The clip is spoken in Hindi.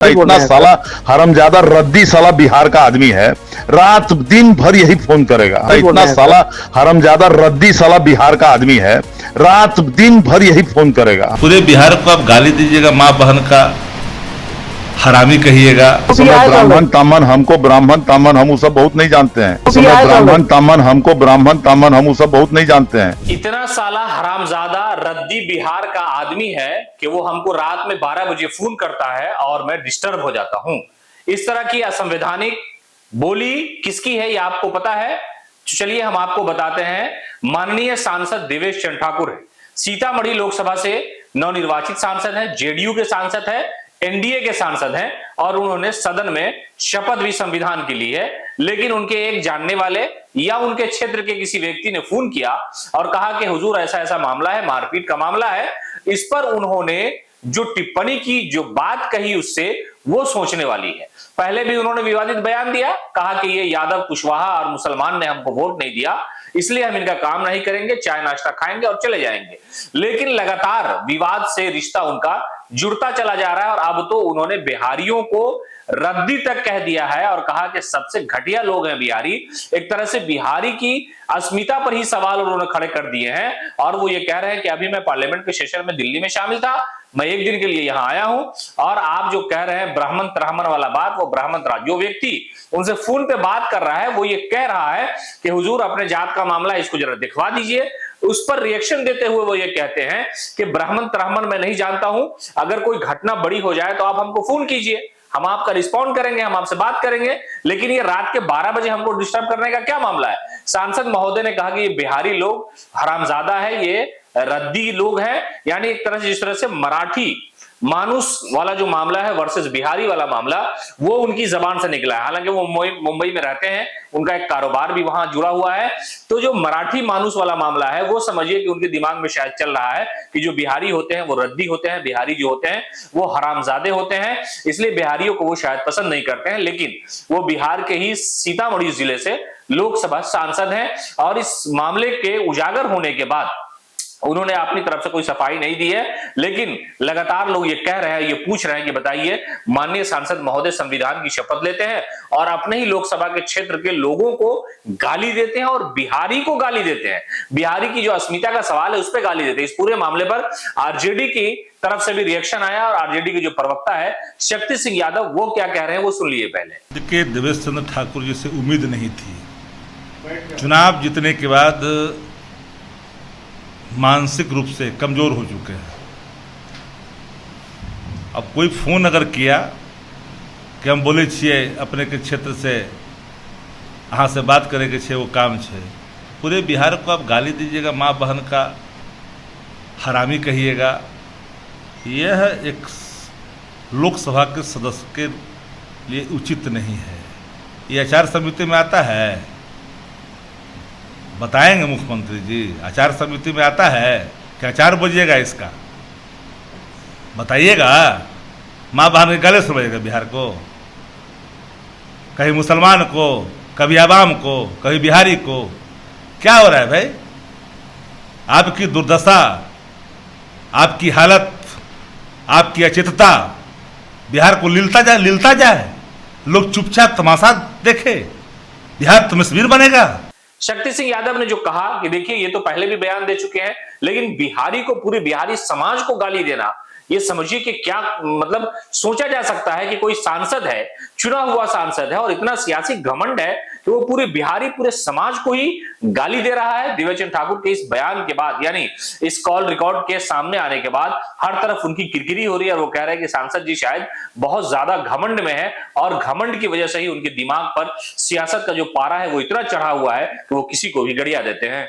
इतना साला हरामजादा रद्दी साला बिहार का आदमी है, रात दिन भर यही फोन करेगा। इतना साला हरामजादा रद्दी साला बिहार का आदमी है, रात दिन भर यही फोन करेगा। पूरे बिहार को आप गाली दीजिएगा, माँ बहन का हरामी कहिएगा। ब्राह्मण तामन हमको ब्राह्मण तामन हम सब बहुत नहीं जानते हैं। ब्राह्मण तामन हमको ब्राह्मण तामन हम सब बहुत नहीं जानते हैं। इतना साला हरामजादा रद्दी बिहार का आदमी है कि वो हमको रात में 12 बजे फोन करता है और मैं डिस्टर्ब हो जाता हूं। इस तरह की असंवैधानिक बोली किसकी है ये आपको पता है? चलिए हम आपको बताते हैं। माननीय सांसद देवेश चंद्र ठाकुर है, सीतामढ़ी लोकसभा से नवनिर्वाचित सांसद है, जेडीयू के सांसद है, एनडीए के सांसद हैं और उन्होंने सदन में शपथ भी संविधान की ली है। लेकिन उनके एक जानने वाले या उनके क्षेत्र के किसी व्यक्ति ने फोन किया और कहा कि हुजूर ऐसा ऐसा मामला है, मारपीट का मामला है। इस पर उन्होंने जो टिप्पणी की, जो बात कही, उससे वो सोचने वाली है। पहले भी उन्होंने विवादित बयान दिया, कहा कि ये यादव कुशवाहा और मुसलमान ने हमको वोट नहीं दिया, इसलिए हम इनका काम नहीं करेंगे, चाय नाश्ता खाएंगे और चले जाएंगे। लेकिन लगातार विवाद से रिश्ता उनका जुड़ता चला जा रहा है और अब तो उन्होंने बिहारियों को रद्दी तक कह दिया है और कहा कि सबसे घटिया लोग हैं बिहारी। एक तरह से बिहारी की अस्मिता पर ही सवाल उन्होंने खड़े कर दिए हैं और वो ये कह रहे हैं कि अभी मैं पार्लियामेंट के सेशन में दिल्ली में शामिल था, मैं एक दिन के लिए यहां आया हूं और आप जो कह रहे हैं ब्राह्मण त्राह्मण वाला बात, वो ब्राह्मण जो व्यक्ति उनसे फोन पे बात कर रहा है वो ये कह रहा है कि हुजूर अपने जात का मामला इसको जरा दिखवा दीजिए। उस पर रिएक्शन देते हुए वो ये कहते हैं कि ब्राह्मण त्राह्मण मैं नहीं जानता हूं, अगर कोई घटना बड़ी हो जाए तो आप हमको फोन कीजिए, हम आपका रिस्पॉन्ड करेंगे, हम आपसे बात करेंगे। लेकिन ये रात के 12 बजे हमको डिस्टर्ब करने का क्या मामला है? सांसद महोदय ने कहा कि ये बिहारी लोग हरामजादा है, ये रद्दी लोग हैं, यानी एक तरह से जिस तरह से मराठी मानुस वाला जो मामला है वर्सेस बिहारी वाला मामला, वो उनकी जबान से निकला है। हालांकि वो मुंबई में रहते हैं, उनका एक कारोबार भी वहां जुड़ा हुआ है। तो जो मराठी मानुस वाला मामला है वो समझिए कि उनके दिमाग में शायद चल रहा है कि जो बिहारी होते हैं वो रद्दी होते हैं, बिहारी जो होते हैं वो हरामजादे होते हैं, इसलिए बिहारियों को वो शायद पसंद नहीं करते हैं। लेकिन वो बिहार के ही सीतामढ़ी जिले से लोकसभा सांसद हैं और इस मामले के उजागर होने के बाद उन्होंने अपनी तरफ से कोई सफाई नहीं दी है। लेकिन लगातार लोग ये कह रहे हैं, ये पूछ रहे हैं कि बताइए, माननीय सांसद महोदय संविधान की शपथ लेते हैं और अपने ही लोकसभा के क्षेत्र के लोगों को गाली देते हैं और बिहारी को गाली देते हैं। बिहारी की जो अस्मिता का सवाल है उस पर गाली देते हैं। इस पूरे मामले पर आरजेडी की तरफ से भी रिएक्शन आया और आरजेडी के जो प्रवक्ता है शक्ति सिंह यादव, वो क्या कह रहे हैं वो सुन लिए पहले। देखिए, देवेश चंद्र ठाकुर जी से उम्मीद नहीं थी। चुनाव जीतने के बाद मानसिक रूप से कमजोर हो चुके हैं। अब कोई फोन अगर किया कि हम बोले छिए अपने के क्षेत्र से अहाँ से बात करे के छे, वो काम छे, पूरे बिहार को आप गाली दीजिएगा, माँ बहन का हरामी कहिएगा, यह एक लोकसभा के सदस्य के लिए उचित नहीं है। ये आचार संहिता में आता है, बताएंगे मुख्यमंत्री जी, आचार संहिता में आता है कि आचार बोलिएगा, इसका बताइएगा। माँ बहन के गले सुनाइएगा बिहार को, कहीं मुसलमान को, कभी आवाम को, कभी बिहारी को। क्या हो रहा है भाई? आपकी दुर्दशा, आपकी हालत, आपकी अचेतता बिहार को लिलता जाए, लोग चुपचाप तमाशा देखे, बिहार तो तस्वीर बनेगा। शक्ति सिंह यादव ने जो कहा कि देखिए ये तो पहले भी बयान दे चुके हैं, लेकिन बिहारी को, पूरे बिहारी समाज को गाली देना, ये समझिए कि क्या मतलब सोचा जा सकता है कि कोई सांसद है, चुना हुआ सांसद है और इतना सियासी घमंड है कि वो पूरे बिहारी, पूरे समाज को ही गाली दे रहा है। देवेश चंद्र ठाकुर के इस बयान के बाद, यानी इस कॉल रिकॉर्ड के सामने आने के बाद हर तरफ उनकी किरकिरी हो रही है और वो कह रहे हैं कि सांसद जी शायद बहुत ज्यादा घमंड में है और घमंड की वजह से ही उनके दिमाग पर सियासत का जो पारा है वो इतना चढ़ा हुआ है कि वो किसी को भी गड़िया देते हैं।